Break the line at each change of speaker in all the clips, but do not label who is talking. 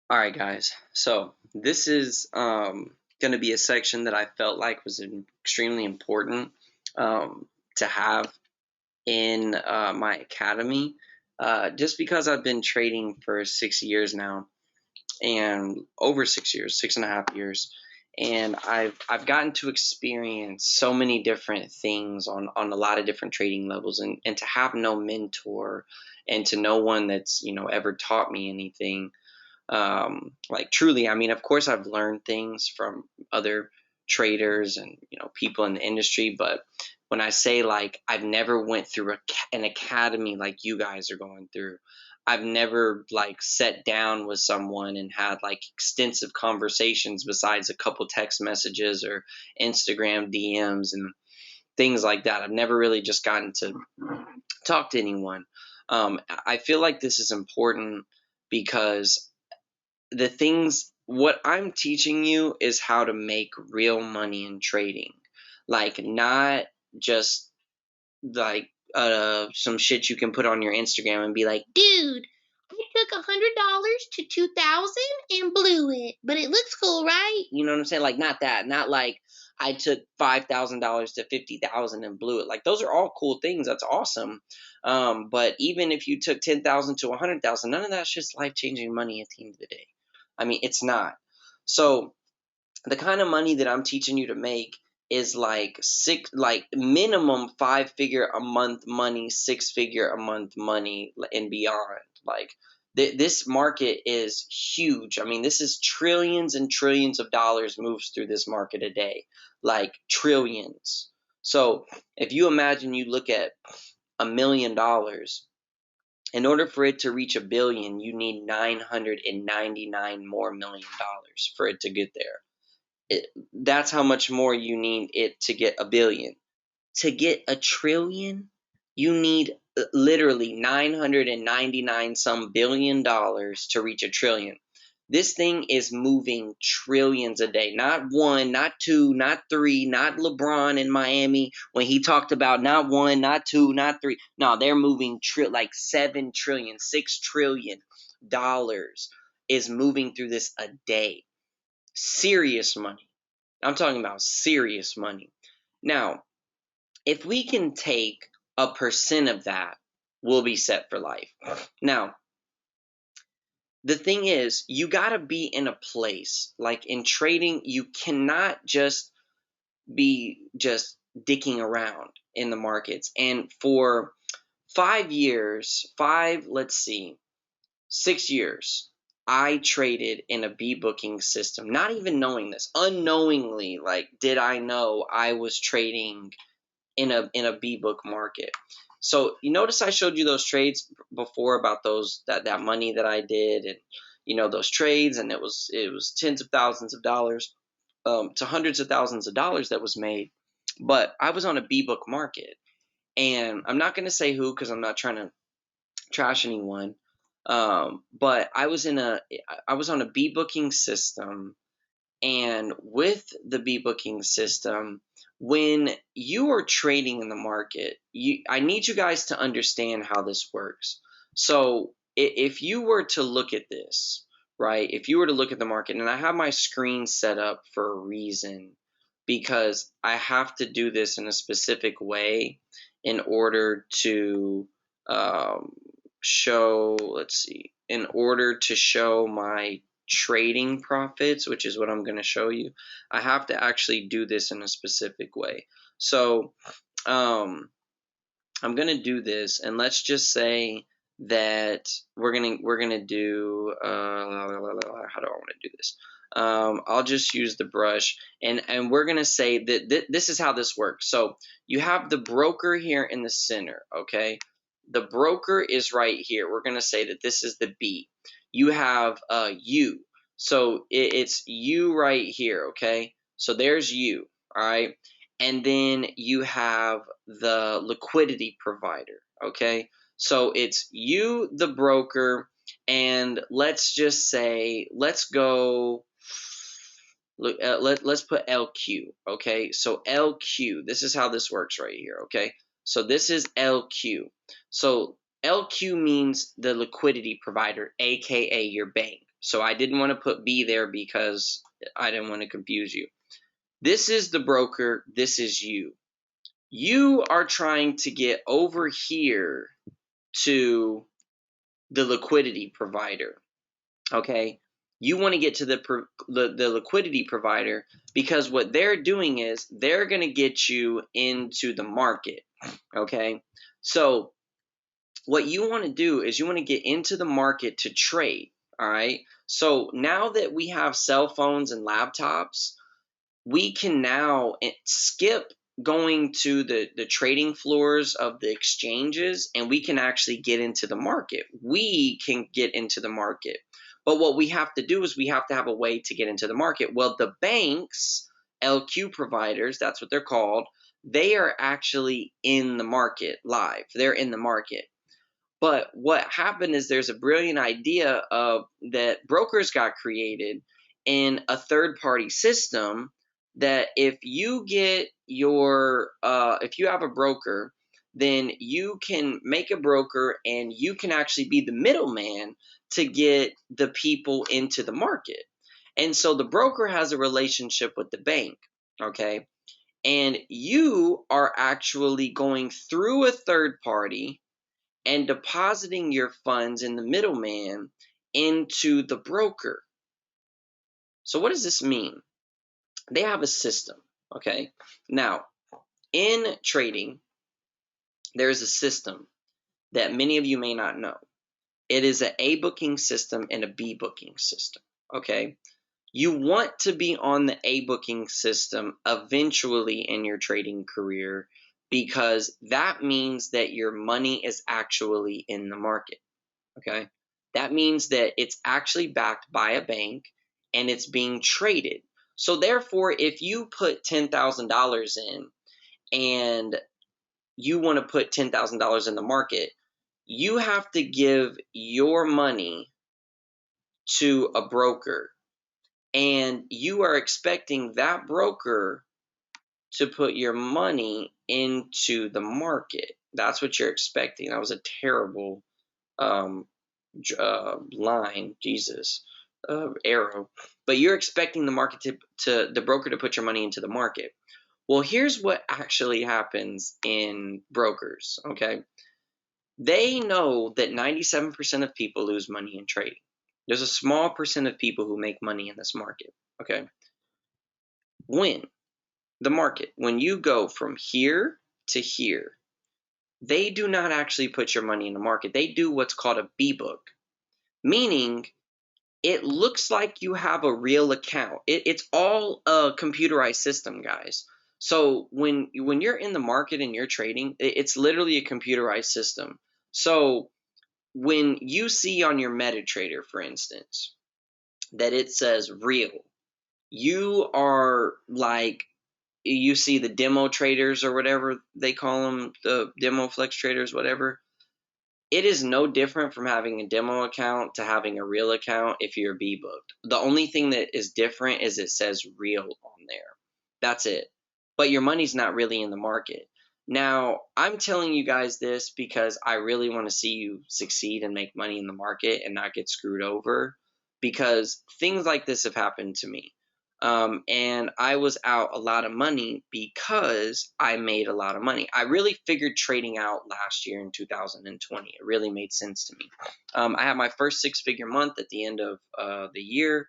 All right, guys. So this is going to be a section that I felt like was extremely important to have in my academy, just because I've been trading for 6 years now, and over 6 years, 6.5 years, and I've gotten to experience so many different things on a lot of different trading levels, and to have no mentor and to no one that's ever taught me anything, like truly, I mean, of course I've learned things from other traders and people in the industry, but when I say like I've never went through an academy like you guys are going through, I've never like sat down with someone and had like extensive conversations besides a couple text messages or Instagram DMs and things like that. I've never really just gotten to talk to anyone. I feel like this is important because what I'm teaching you is how to make real money in trading. Like, not just like some shit you can put on your Instagram and be like, dude, I took $100 to 2,000 and blew it, but it looks cool, right? You know what I'm saying? Like, not that. Not like I took $5,000 to 50,000 and blew it. Like, those are all cool things. That's awesome. But even if you took 10,000 to 100,000, none of that's just life changing money at the end of the day. I mean, it's not. So the kind of money that I'm teaching you to make is like minimum 5 figure a month money, 6 figure a month money, and beyond. Like, this market is huge. I mean, this is trillions and trillions of dollars moves through this market a day, like trillions. So if you imagine, you look at $1 million, in order for it to reach a billion, you need 999 more $1 million for it to get there. That's how much more you need it to get a billion. To get a trillion, you need literally 999 some $1 billion to reach a trillion. This thing is moving trillions a day. Not one, not two, not three, not LeBron in Miami when he talked about not one, not two, not three. No, they're moving like 7 trillion, $6 trillion is moving through this a day. Serious money. I'm talking about serious money. Now, if we can take a percent of that, we'll be set for life. Now, the thing is, you got to be in a place like in trading, you cannot just be just dicking around in the markets. And for 5 years, let's see, 6 years, I traded in a B booking system, not even knowing this. Unknowingly, like, did I know I was trading in a B book market? So you notice I showed you those trades before about that money that I did, and those trades, and it was tens of thousands of dollars, to hundreds of thousands of dollars that was made. But I was on a B book market, and I'm not going to say who because I'm not trying to trash anyone. But I was on a B booking system, and with the B booking system, when you are trading in the market, I need you guys to understand how this works. So if you were to look at this, right? If you were to look at the market, and I have my screen set up for a reason, because I have to do this in a specific way in order to show, let's see, in order to show my trading profits, which is what I'm going to show you. I have to actually do this in a specific way. So I'm going to do this, and let's just say that we're gonna do how do I want to do this? I'll just use the brush, and we're gonna say that this is how this works. So you have the broker here in the center, okay? The broker is right here. We're gonna say that this is the B. You have U, so it's U right here, okay? So there's U, all right? And then you have the liquidity provider, okay? So it's you, the broker, and let's just say, let's go, let's put LQ, okay? So LQ, this is how this works right here, okay? So this is LQ. So LQ means the liquidity provider, aka your bank, So I didn't want to put B there because I didn't want to confuse you. This is the broker. This is you. You are trying to get over here to the liquidity provider. Okay? You want to get to the liquidity provider because what they're doing is they're going to get you into the market. Okay? So what you want to do is you want to get into the market to trade. All right? So now that we have cell phones and laptops, we can now skip going to the trading floors of the exchanges, and we can actually get into the market. We can get into the market. But what we have to do is we have to have a way to get into the market. Well, the banks, LQ providers, that's what they're called, they are actually in the market live. They're in the market. But what happened is there's a brilliant idea of that brokers got created in a third-party system that if you get your if you have a broker, then you can make a broker and you can actually be the middleman to get the people into the market. And so the broker has a relationship with the bank, okay? And you are actually going through a third party and depositing your funds in the middleman into the broker. So what does this mean? They have a system, okay? Now, in trading, there's a system that many of you may not know. It is an A booking system and a B booking system, okay? You want to be on the A booking system eventually in your trading career because that means that your money is actually in the market. Okay. That means that it's actually backed by a bank and it's being traded. So therefore, if you put $10,000 in and you want to put $10,000 in the market, you have to give your money to a broker and you are expecting that broker to put your money into the market. That's what you're expecting. That was a terrible line, Jesus, arrow, but you're expecting the market to the broker to put your money into the market. Well, here's what actually happens in brokers, okay? They know that 97% of people lose money in trading. There's a small percent of people who make money in this market, okay? When you go from here to here, they do not actually put your money in the market. They do what's called a B book, meaning it looks like you have a real account. It's all a computerized system, guys. So when you're in the market and you're trading, it's literally a computerized system. So when you see on your MetaTrader, for instance, that it says real, you are like, you see the demo traders or whatever they call them, the demo flex traders, whatever. It is no different from having a demo account to having a real account if you're B booked. The only thing that is different is it says real on there. That's it. But your money's not really in the market. Now, I'm telling you guys this because I really want to see you succeed and make money in the market and not get screwed over, because things like this have happened to me. And I was out a lot of money because I made a lot of money. I really figured trading out last year in 2020. It really made sense to me. I had my first six-figure month at the end of the year,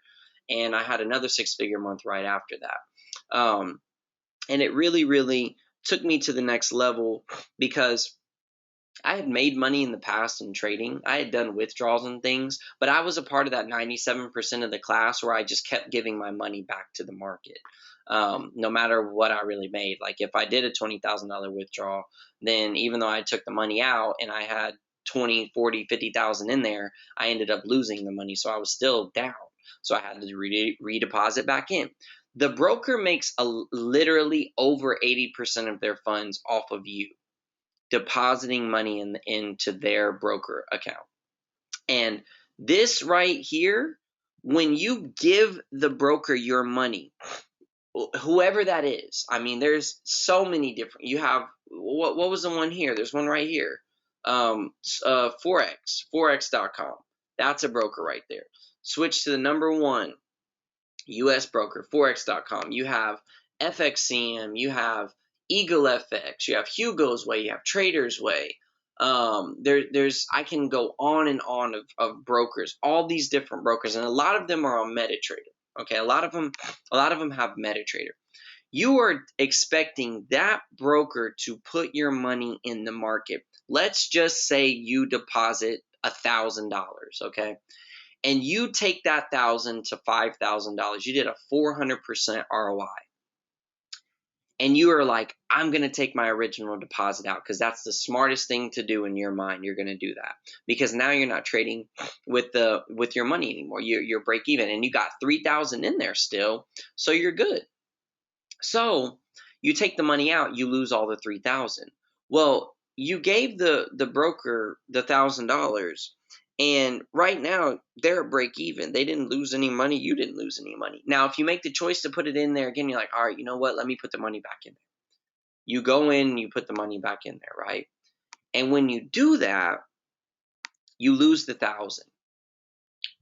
and I had another six-figure month right after that. And it really, really took me to the next level because I had made money in the past in trading. I had done withdrawals and things, but I was a part of that 97% of the class where I just kept giving my money back to the market, no matter what I really made. Like if I did a $20,000 withdrawal, then even though I took the money out and I had 20, 40, 50,000 in there, I ended up losing the money. So I was still down. So I had to redeposit back in. The broker makes literally over 80% of their funds off of you depositing money into their broker account. And this right here, when you give the broker your money, whoever that is, I mean, there's so many different, you have, what was the one here? There's one right here. Forex.com. That's a broker right there. Switch to the number one US broker, Forex.com. You have FXCM, you have Eagle FX, you have Hugo's Way, you have Trader's Way. There's I can go on and on of brokers, all these different brokers, and a lot of them are on MetaTrader. Okay, a lot of them have MetaTrader. You are expecting that broker to put your money in the market. Let's just say you deposit $1,000, okay? And you take that $1,000 to $5,000. You did a 400% ROI. And you are like, I'm going to take my original deposit out because that's the smartest thing to do in your mind. You're going to do that because now you're not trading with your money anymore. You're break even, and you got 3,000 in there still, so you're good. So you take the money out, you lose all the 3,000. Well, you gave the broker the $1,000, and right now they're at break even. They didn't lose any money. You didn't lose any money. Now, if you make the choice to put it in there again, you're like, all right, you know what? Let me put the money back in there. You go in, you put the money back in there, right? And when you do that, you lose the 1,000.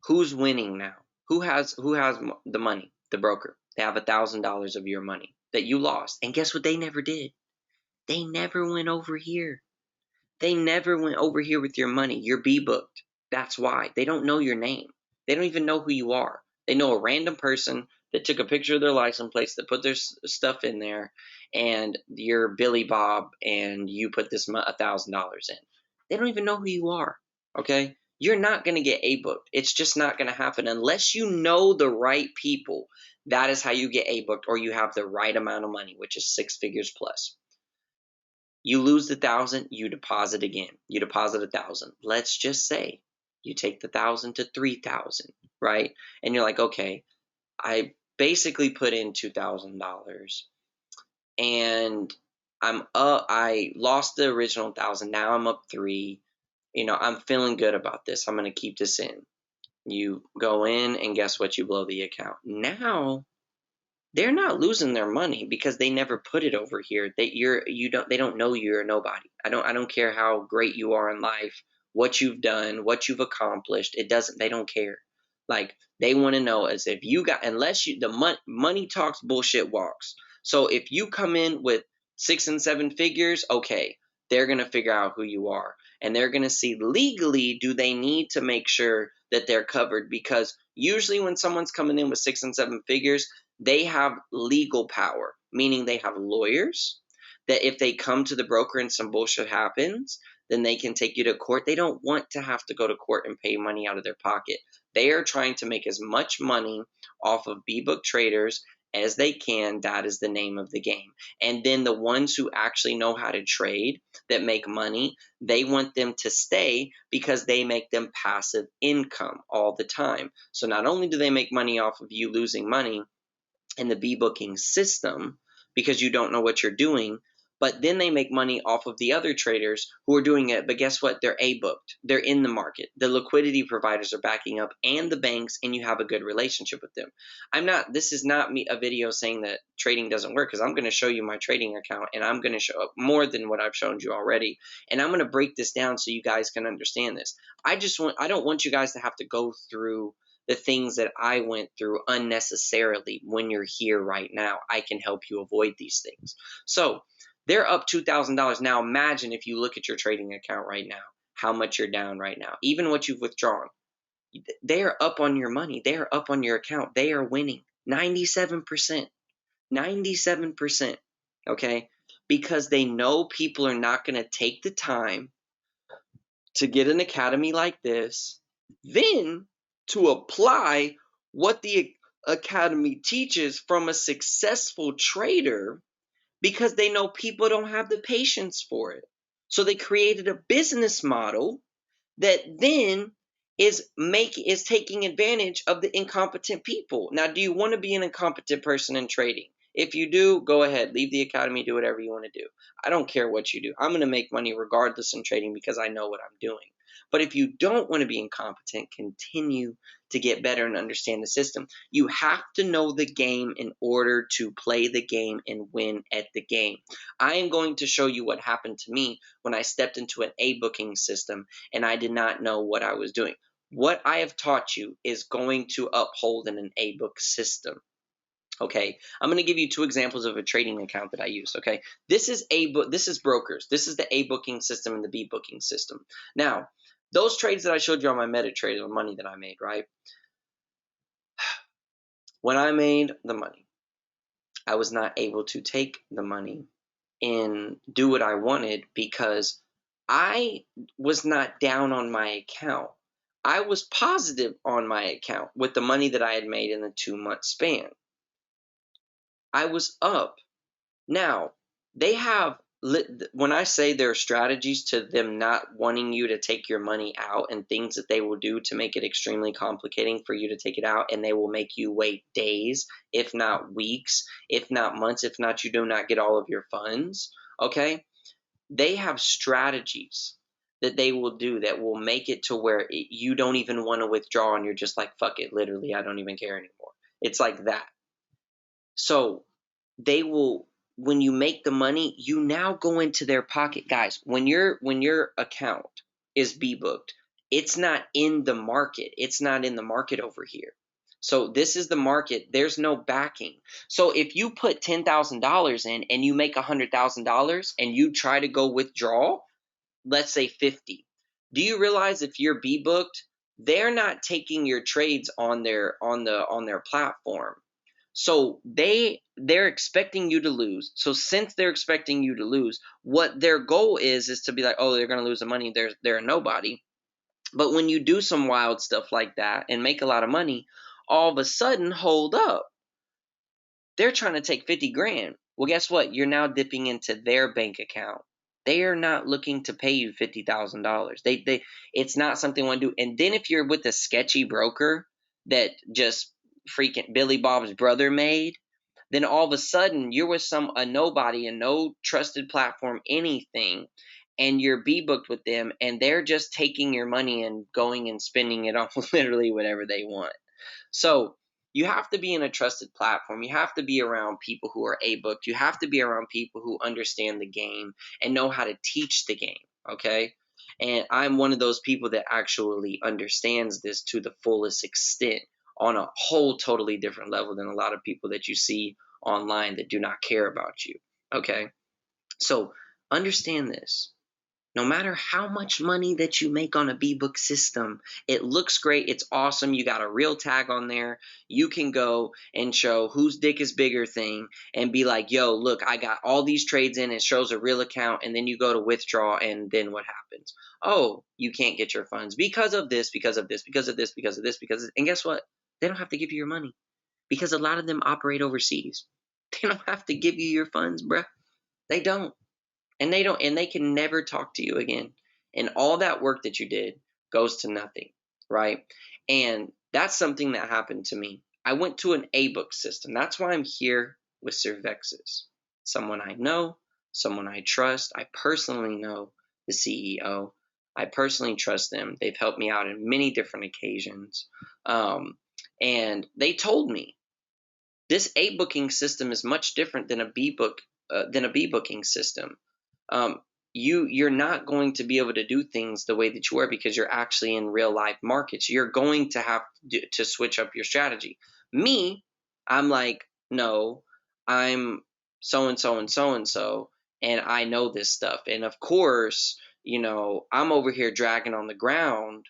Who's winning now? Who has the money? The broker. They have $1,000 of your money that you lost. And guess what they never did? They never went over here. They never went over here with your money. You're B-booked. That's why. They don't know your name. They don't even know who you are. They know a random person that took a picture of their license plates, that put their stuff in there, and you're Billy Bob, and you put this $1,000 in. They don't even know who you are, okay? You're not going to get A-booked. It's just not going to happen unless you know the right people. That is how you get A-booked, or you have the right amount of money, which is 6 figures plus. You lose the 1,000, you deposit again. You deposit 1,000. Let's just say you take the 1,000 to 3,000, right? And you're like, okay, I basically put in $2,000, and I lost the original 1,000. Now I'm up 3. I'm feeling good about this. I'm gonna keep this in. You go in, and guess what? You blow the account. Now they're not losing their money because they never put it over here. They don't know you're a nobody. I don't care how great you are in life, what you've done, what you've accomplished. They don't care. Like, they want to know is if you got, unless you, the money talks, bullshit walks. So if you come in with 6 and 7 figures, okay, they're going to figure out who you are, and they're going to see legally, do they need to make sure that they're covered? Because usually when someone's coming in with 6 and 7 figures, they have legal power, meaning they have lawyers that if they come to the broker and some bullshit happens, then they can take you to court. They don't want to have to go to court and pay money out of their pocket. They are trying to make as much money off of B-book traders as they can. That is the name of the game. And then the ones who actually know how to trade, that make money, they want them to stay because they make them passive income all the time. So not only do they make money off of you losing money in the B-booking system because you don't know what you're doing, but then they make money off of the other traders who are doing it. But guess what? They're A-booked. They're in the market. The liquidity providers are backing up, and the banks, and you have a good relationship with them. This is not me a video saying that trading doesn't work, because I'm going to show you my trading account, and I'm going to show more than what I've shown you already. And I'm going to break this down so you guys can understand this. I don't want you guys to have to go through the things that I went through unnecessarily. When you're here right now, I can help you avoid these things. So they're up $2,000. Now imagine if you look at your trading account right now, how much you're down right now, even what you've withdrawn. They are up on your money. They are up on your account. They are winning 97%. 97%. Okay? Because they know people are not going to take the time to get an academy like this, then to apply what the academy teaches from a successful trader, because they know people don't have the patience for it. So they created a business model that then is taking advantage of the incompetent people. Now, do you want to be an incompetent person in trading? If you do, go ahead, leave the academy, do whatever you want to do. I don't care what you do. I'm going to make money regardless in trading because I know what I'm doing. But if you don't want to be incompetent, continue to get better and understand the system. You have to know the game in order to play the game and win at the game. I am going to show you what happened to me when I stepped into an A-booking system and I did not know what I was doing. What I have taught you is going to uphold in an A-book system. Okay, I'm going to give you 2 examples of a trading account that I use. Okay, this is this is brokers. This is the A booking system and the B booking system. Now, those trades that I showed you on my MetaTrader, the money that I made, right? When I made the money, I was not able to take the money and do what I wanted because I was not down on my account. I was positive on my account with the money that I had made in the 2-month span. I was up. Now, they have, when I say there are strategies to them not wanting you to take your money out and things that they will do to make it extremely complicating for you to take it out, and they will make you wait days, if not weeks, if not months, if not you do not get all of your funds, okay? They have strategies that they will do that will make it to where you don't even want to withdraw and you're just like, fuck it, literally, I don't even care anymore. It's like that. So they will, when you make the money, you now go into their pocket. Guys, when your account is B booked, it's not in the market. It's not in the market over here. So this is the market. There's no backing. So if you put $10,000 in and you make $100,000 and you try to go withdraw, let's say 50. Do you realize if you're B booked, they're not taking your trades on their platform. So they're expecting you to lose. So since they're expecting you to lose, what their goal is to be like, oh, they're going to lose the money. They're a nobody. But when you do some wild stuff like that and make a lot of money, all of a sudden, hold up. They're trying to take 50 grand. Well, guess what? You're now dipping into their bank account. They are not looking to pay you $50,000. It's not something they want to do. And then if you're with a sketchy broker that just freaking Billy Bob's brother made, then all of a sudden you're with a nobody, a no trusted platform, anything, and you're B booked with them, and they're just taking your money and going and spending it on literally whatever they want. So you have to be in a trusted platform. You have to be around people who are A-booked. You have to be around people who understand the game and know how to teach the game, okay? And I'm one of those people that actually understands this to the fullest extent on a whole totally different level than a lot of people that you see online that do not care about you, okay? So understand this. No matter how much money that you make on a B-book system, it looks great. It's awesome. You got a real tag on there. You can go and show whose dick is bigger thing and be like, yo, look, I got all these trades in. It shows a real account. And then you go to withdraw. And then what happens? Oh, you can't get your funds because of this, because of this, because of this, because of this, and guess what? They don't have to give you your money because a lot of them operate overseas. They don't have to give you your funds, bruh. They don't. And they can never talk to you again. And all that work that you did goes to nothing, right? And that's something that happened to me. I went to an A-book system. That's why I'm here with Cervexes. Someone I know, someone I trust. I personally know the CEO. I personally trust them. They've helped me out in many different occasions. And they told me this A-booking system is much different than a B-booking system. Um, you're not going to be able to do things the way that you are because you're actually in real life markets. You're going to have to switch up your strategy. Me, I'm like, no, I'm so and so and so and so, and I know this stuff. And of course, I'm over here dragging on the ground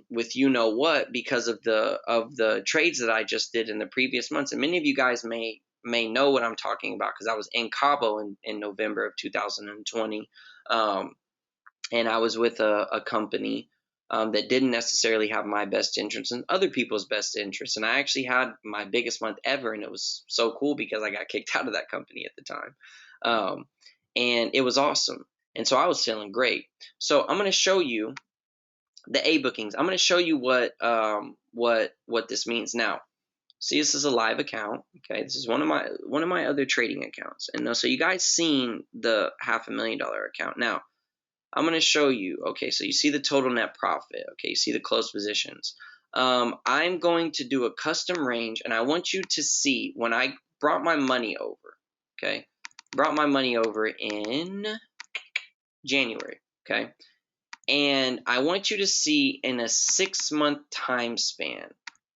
with you know what because of the trades that I just did in the previous months. And many of you guys may know what I'm talking about because I was in Cabo in November of 2020. And I was with a company that didn't necessarily have my best interests and other people's best interests. And I actually had my biggest month ever. And it was so cool because I got kicked out of that company at the time. And it was awesome. And so I was feeling great. So I'm going to show you the A bookings. I'm going to show you what this means now. See, this is a live account. Okay, this is one of my other trading accounts, and so you guys seen the $500,000 account. Now, I'm going to show you. Okay, so you see the total net profit. Okay, you see the closed positions. I'm going to do a custom range, and I want you to see when I brought my money over. Okay, brought my money over in January. Okay, And I want you to see in a 6-month time span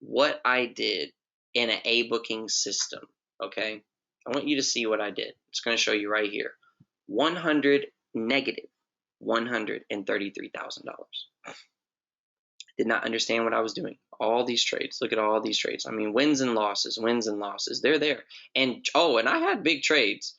what I did in an A booking system. Okay. I want you to see what I did. It's going to show you right here. 100 negative $133,000. Did not understand what I was doing. All these trades. Look at all these trades. I mean, wins and losses, wins and losses. They're there. And oh, and I had big trades.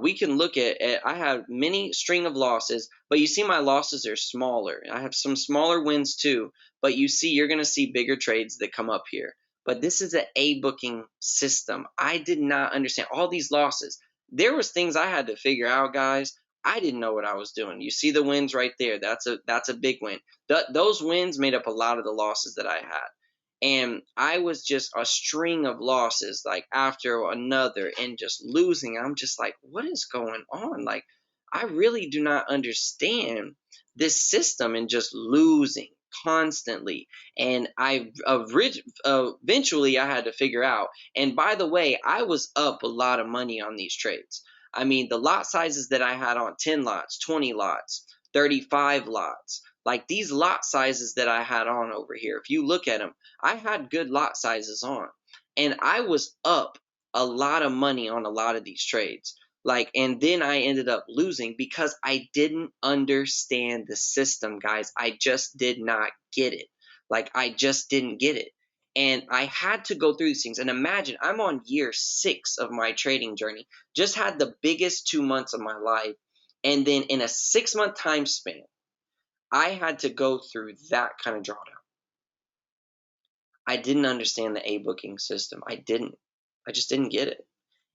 We can look at. I have many string of losses, but you see my losses are smaller. I have some smaller wins too, but you see you're going to see bigger trades that come up here. But this is an A booking system. I did not understand all these losses. There was things I had to figure out, guys. I didn't know what I was doing. You see the wins right there. That's a big win. Those wins made up a lot of the losses that I had. And I was just a string of losses, like after another, and just losing. I'm just like, what is going on? Like, I really do not understand this system and just losing constantly. And eventually I had to figure out. And by the way, I was up a lot of money on these trades. I mean, the lot sizes that I had on 10 lots, 20 lots, 35 lots, like these lot sizes that I had on over here, if you look at them, I had good lot sizes on. And I was up a lot of money on a lot of these trades. Like, and then I ended up losing because I didn't understand the system, guys. I just did not get it. Like, I just didn't get it. And I had to go through these things. And imagine, I'm on year 6 of my trading journey, just had the biggest 2 months of my life. And then in a 6-month time span, I had to go through that kind of drawdown. I didn't understand the A booking system. I didn't. I just didn't get it.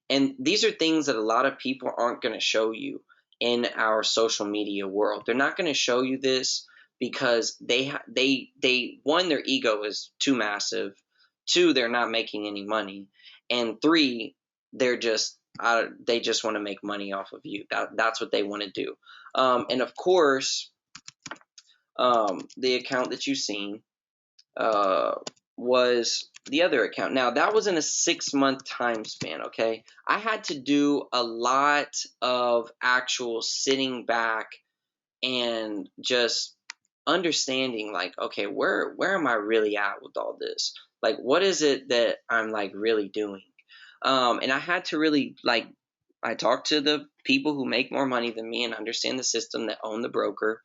And these are things that a lot of people aren't going to show you in our social media world. They're not going to show you this because they one, their ego is too massive. 2, they're not making any money, and 3, they just want to make money off of you. That's what they want to do. And of course, the account that you've seen was the other account. Now, that was in a 6-month time span, okay? I had to do a lot of actual sitting back and just understanding, like, okay, where am I really at with all this? Like, what is it that I'm, like, really doing? And I had to really, like, I talked to the people who make more money than me and understand the system, that own the broker,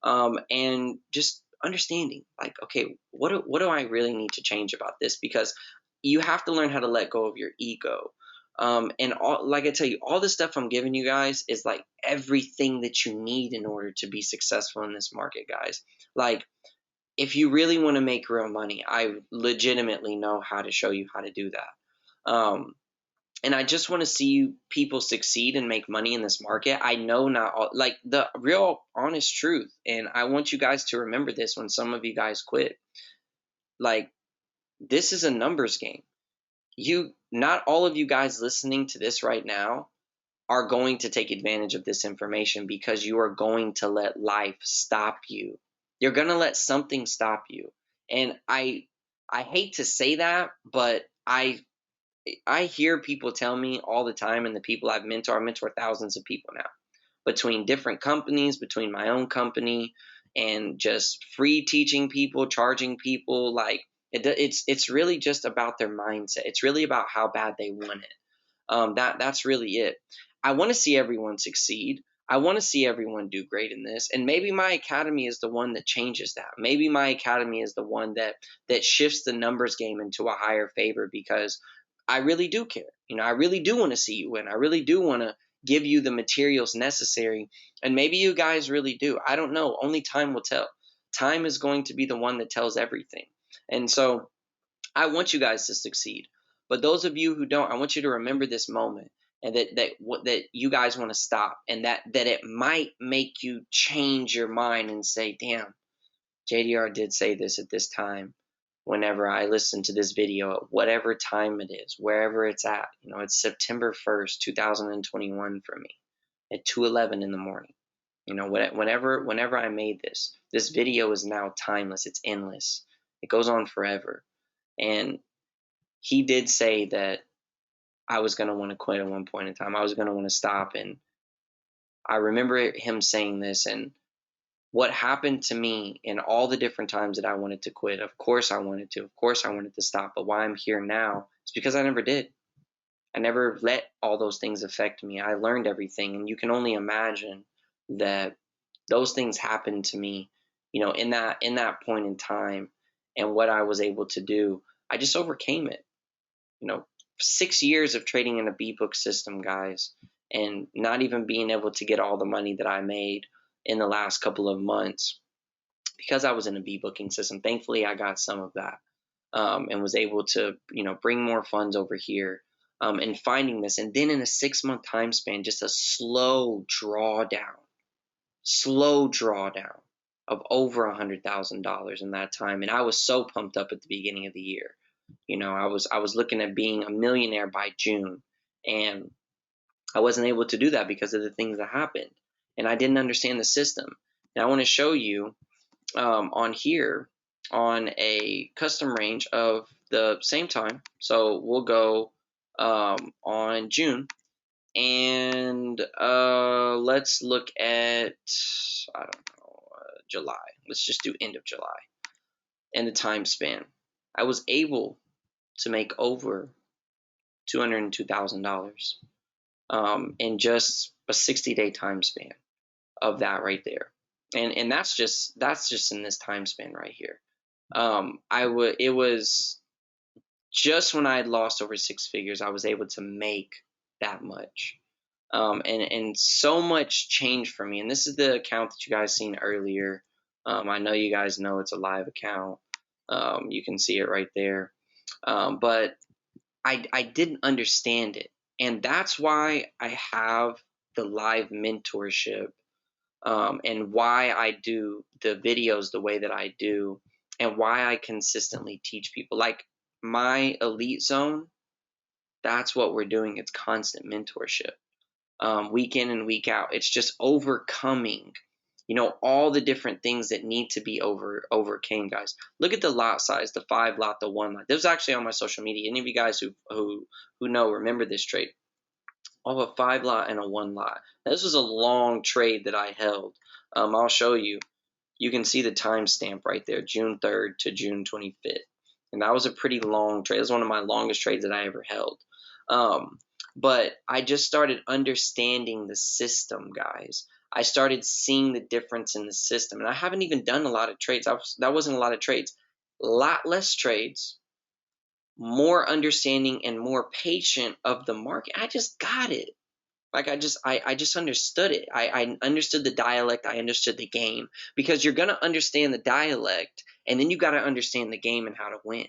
and just understanding, like, okay, what do I really need to change about this? Because you have to learn how to let go of your ego. And all, like I tell you, all the stuff I'm giving you guys is like everything that you need in order to be successful in this market, guys. Like, if you really want to make real money, I legitimately know how to show you how to do that. And I just want to see people succeed and make money in this market. I know not all, like, the real honest truth, and I want you guys to remember this when some of you guys quit. Like, this is a numbers game. Not all of you guys listening to this right now are going to take advantage of this information because you are going to let life stop you. You're going to let something stop you. And I hate to say that, but I hear people tell me all the time, and the people I mentor thousands of people now, between different companies, between my own company, and just free teaching people, charging people. Like, it's really just about their mindset. It's really about how bad they want it. That's really it. I want to see everyone succeed. I want to see everyone do great in this. And maybe my academy is the one that changes that. Maybe my academy is the one that shifts the numbers game into a higher favor, because I really do care. I really do want to see you win. I really do want to give you the materials necessary. And maybe you guys really do. I don't know. Only time will tell. Time is going to be the one that tells everything. And so I want you guys to succeed. But those of you who don't, I want you to remember this moment, and that you guys want to stop, and that it might make you change your mind and say, damn, JDR did say this at this time. Whenever I listen to this video, at whatever time it is, wherever it's at, it's September 1st, 2021 for me at 2:11 in the morning. Whenever I made this video is now timeless. It's endless. It goes on forever. And he did say that I was going to want to quit at one point in time. I was going to want to stop. And I remember him saying this, and what happened to me in all the different times that I wanted to quit. Of course I wanted to. Of course I wanted to stop. But why I'm here now is because I never did. I never let all those things affect me. I learned everything. And you can only imagine that those things happened to me, in that point in time, and what I was able to do. I just overcame it. 6 years of trading in a B book system, guys, and not even being able to get all the money that I made in the last couple of months because I was in a B booking system. Thankfully, I got some of that, and was able to, bring more funds over here, and finding this. And then in a 6 month time span, just a slow drawdown of over $100,000 in that time. And I was so pumped up at the beginning of the year. I was looking at being a millionaire by June, and I wasn't able to do that because of the things that happened, and I didn't understand the system. Now I want to show you, on here, on a custom range of the same time. So we'll go, on June, and let's look at, I don't know, July. Let's just do end of July and the time span. I was able to make over $202,000, in just a 60-day time span of that right there. And that's just in this time span right here. It was just when I had lost over six figures, I was able to make that much. And so much changed for me. And this is the account that you guys seen earlier. I know you guys know it's a live account. You can see it right there. But I didn't understand it. And that's why I have the live mentorship, and why I do the videos the way that I do, and why I consistently teach people. Like my elite zone, that's what we're doing. It's constant mentorship, week in and week out. It's just overcoming, all the different things that need to be overcame, guys. Look at the lot size, the 5 lot, the 1 lot. This was actually on my social media. Any of you guys who know, remember this trade. Of a 5 lot and a 1 lot. Now, this was a long trade that I held. I'll show you. You can see the timestamp right there, June 3rd to June 25th. And that was a pretty long trade. It was one of my longest trades that I ever held. But I just started understanding the system, guys. I started seeing the difference in the system. And I haven't even done a lot of trades. That wasn't a lot of trades. A lot less trades, more understanding and more patient of the market. I just got it. Like I just understood it. I understood the dialect. I understood the game, because you're gonna understand the dialect, and then you got to understand the game and how to win.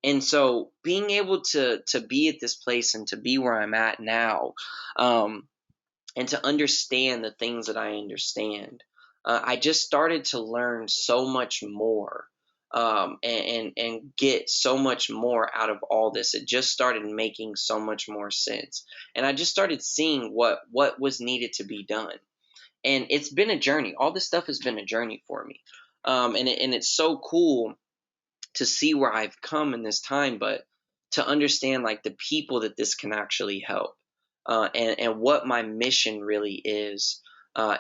And so being able to be at this place and to be where I'm at now, and to understand the things that I understand, I just started to learn so much more, and get so much more out of all this. It just started making so much more sense, and I just started seeing what was needed to be done. And it's been a journey. All this stuff has been a journey for me, and it's so cool to see where I've come in this time, but to understand like the people that this can actually help, and what my mission really is,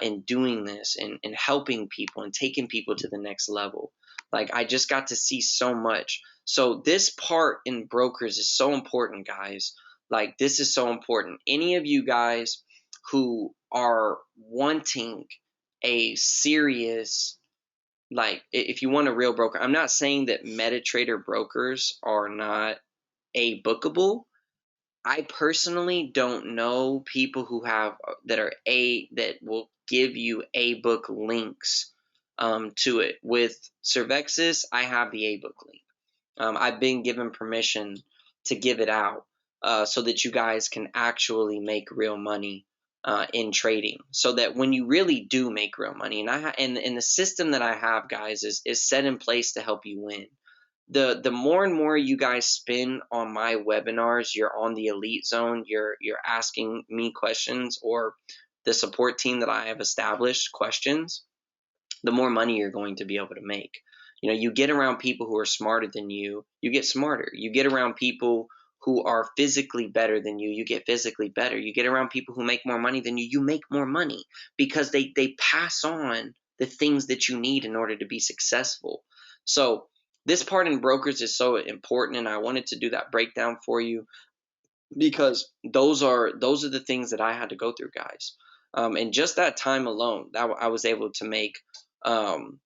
in doing this, and helping people and taking people to the next level. Like I just got to see so much. So this part in brokers is so important, guys. Like this is so important. Any of you guys who are wanting a serious, like if you want a real broker, I'm not saying that MetaTrader brokers are not a bookable. I personally don't know people who have that will give you a book links, to it. With Cervexis, I have the a book link. I've been given permission to give it out, so that you guys can actually make real money, in trading, so that when you really do make real money, and the system that I have, guys, is set in place to help you win. The more and more you guys spend on my webinars, you're on the elite zone, you're asking me questions, or the support team that I have established questions, the more money you're going to be able to make. You get around people who are smarter than you get smarter. You get around people who are physically better than you get physically better. You get around people who make more money than you make more money, because they pass on the things that you need in order to be successful. So this part in brokers is so important, and I wanted to do that breakdown for you because those are the things that I had to go through, guys. And just that time alone, that I was able to make um,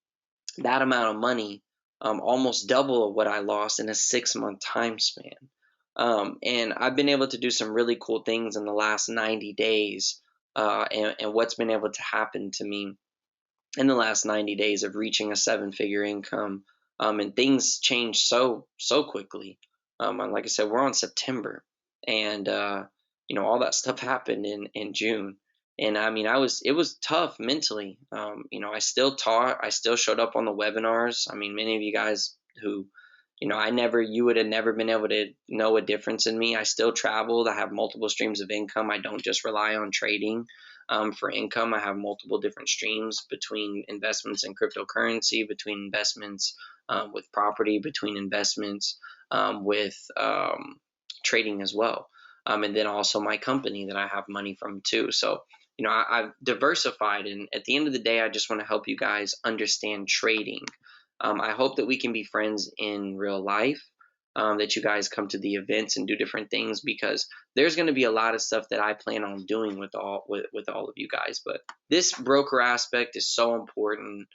that amount of money, almost double of what I lost in a 6 month time span. And I've been able to do some really cool things in the last 90 days, and what's been able to happen to me in the last 90 days of reaching a 7 figure income. And things change so quickly. And like I said, we're on September, and all that stuff happened in June. And I mean, it was tough mentally. I still taught, I still showed up on the webinars. I mean, many of you guys who, you would have never been able to know a difference in me. I still traveled. I have multiple streams of income. I don't just rely on trading for income. I have multiple different streams between investments in cryptocurrency, between investments with property, between investments with trading as well. And then also my company that I have money from too. So, I've diversified. And at the end of the day, I just want to help you guys understand trading. I hope that we can be friends in real life. That you guys come to the events and do different things, because there's going to be a lot of stuff that I plan on doing with all of you guys. But this broker aspect is so important,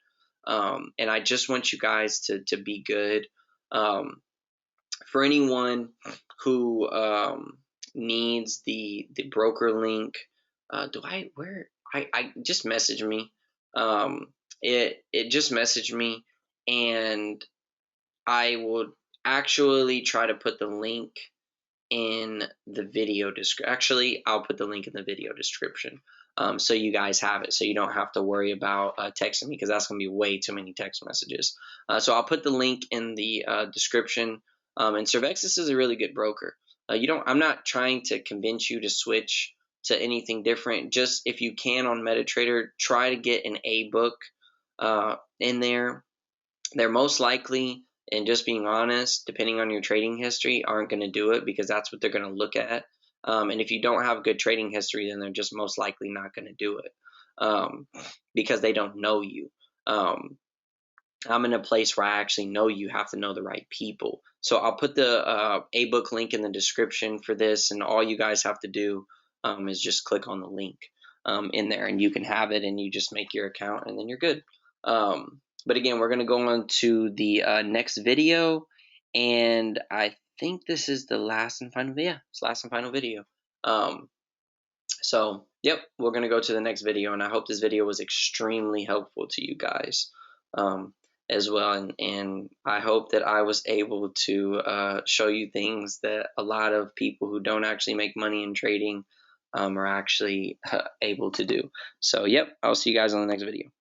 and I just want you guys to be good. For anyone who needs the broker link, I just message me. It just messaged me, and I would actually try to put the link in the video description. Actually, I'll put the link in the video description, so you guys have it, so you don't have to worry about texting me, because that's going to be way too many text messages. So I'll put the link in the description. And Servexis is a really good broker. I'm not trying to convince you to switch to anything different. Just if you can on MetaTrader, try to get an A book in there. They're most likely, and just being honest, depending on your trading history, aren't going to do it, because that's what they're going to look at. And if you don't have good trading history, then they're just most likely not going to do it, because they don't know you. I'm in a place where I actually know you have to know the right people. So I'll put the A-book link in the description for this, and all you guys have to do is just click on the link in there, and you can have it, and you just make your account, and then you're good. But again, we're going to go on to the next video, and I think this is the last and final video. Yeah, it's last and final video. So, yep, we're going to go to the next video, and I hope this video was extremely helpful to you guys as well. And I hope that I was able to show you things that a lot of people who don't actually make money in trading are actually able to do. So, yep, I'll see you guys on the next video.